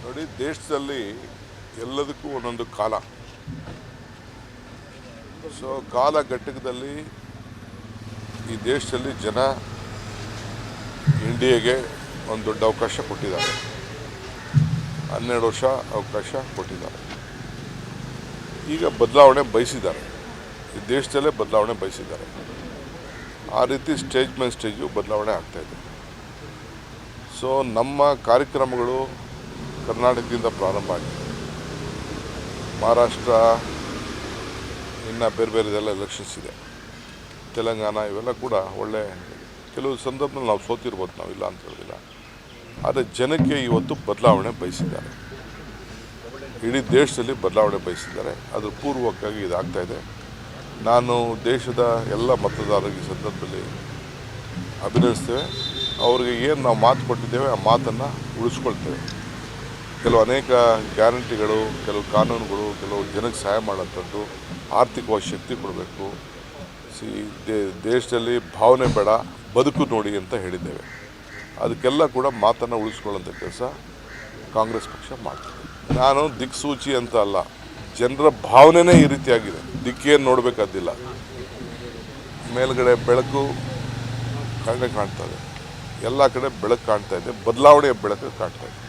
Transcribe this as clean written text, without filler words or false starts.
ನೋಡಿ, ದೇಶದಲ್ಲಿ ಎಲ್ಲದಕ್ಕೂ ಒಂದೊಂದು ಕಾಲ. ಸೊ ಕಾಲ ಘಟ್ಟಕದಲ್ಲಿ ಈ ದೇಶದಲ್ಲಿ ಜನ ಇಂಡಿಯಾಗೆ ಒಂದು ದೊಡ್ಡ ಅವಕಾಶ ಕೊಟ್ಟಿದ್ದಾರೆ. 12 ವರ್ಷ ಅವಕಾಶ ಕೊಟ್ಟಿದ್ದಾರೆ. ಈಗ ಬದಲಾವಣೆ ಬಯಸಿದ್ದಾರೆ. ಈ ದೇಶದಲ್ಲೇ ಬದಲಾವಣೆ ಬಯಸಿದ್ದಾರೆ. ಆ ರೀತಿ ಸ್ಟೇಜ್ ಮೇಲೆ ಸ್ಟೇಜು ಬದಲಾವಣೆ ಆಗ್ತಾಯಿದೆ. ಸೊ ನಮ್ಮ ಕಾರ್ಯಕ್ರಮಗಳು ಕರ್ನಾಟಕದಿಂದ ಪ್ರಾರಂಭ ಆಗಿದೆ. ಮಹಾರಾಷ್ಟ್ರ, ಇನ್ನು ಬೇರೆ ಬೇರೆದೆಲ್ಲ ಎಲೆಕ್ಷನ್ಸ್ ಇದೆ. ತೆಲಂಗಾಣ ಇವೆಲ್ಲ ಕೂಡ ಒಳ್ಳೆ ಕೆಲವು ಸಂದರ್ಭದಲ್ಲಿ ನಾವು ಸೋತಿರ್ಬೋದು, ನಾವು ಇಲ್ಲ ಅಂತ ಹೇಳೋದಿಲ್ಲ. ಆದರೆ ಜನಕ್ಕೆ ಇವತ್ತು ಬದಲಾವಣೆ ಬಯಸಿದ್ದಾರೆ. ಇಡೀ ದೇಶದಲ್ಲಿ ಬದಲಾವಣೆ ಬಯಸಿದ್ದಾರೆ. ಅದ್ರ ಪೂರ್ವಕವಾಗಿ ಇದಾಗ್ತಾಯಿದೆ. ನಾನು ದೇಶದ ಎಲ್ಲ ಮತದಾರರಿಗೆ ಈ ಸಂದರ್ಭದಲ್ಲಿ ಅಭಿನಂದಿಸ್ತೇವೆ. ಅವ್ರಿಗೆ ಏನು ನಾವು ಮಾತು ಕೊಟ್ಟಿದ್ದೇವೆ ಆ ಮಾತನ್ನು ಉಳಿಸ್ಕೊಳ್ತೇವೆ. ಅನೇಕ ಗ್ಯಾರಂಟಿಗಳು, ಕೆಲವು ಕಾನೂನುಗಳು, ಕೆಲವು ಜನಕ್ಕೆ ಸಹಾಯ ಮಾಡೋಂಥದ್ದು, ಆರ್ಥಿಕವಾಗಿ ಶಕ್ತಿ ಕೊಡಬೇಕು. ದೇಶದಲ್ಲಿ ಭಾವನೆ ಬೇಡ, ಬದುಕು ನೋಡಿ ಅಂತ ಹೇಳಿದ್ದೇವೆ. ಅದಕ್ಕೆಲ್ಲ ಕೂಡ ಮಾತನ್ನು ಉಳಿಸ್ಕೊಳ್ಳೋಂಥ ಕೆಲಸ ಕಾಂಗ್ರೆಸ್ ಪಕ್ಷ ಮಾಡ್ತದೆ. ನಾನು ದಿಕ್ಸೂಚಿ ಅಂತ ಅಲ್ಲ, ಜನರ ಭಾವನೆನೇ ಈ ರೀತಿಯಾಗಿದೆ. ದಿಕ್ಕೇನು ನೋಡಬೇಕಾದಿಲ್ಲ. ಮೇಲ್ಗಡೆ ಬೆಳಕು ಕಾಣ್ತಾ ಇದೆ, ಎಲ್ಲ ಕಡೆ ಬೆಳಕು ಕಾಣ್ತಾ ಇದೆ, ಬದಲಾವಣೆಯ ಬೆಳಕು ಕಾಣ್ತಾ ಇದೆ.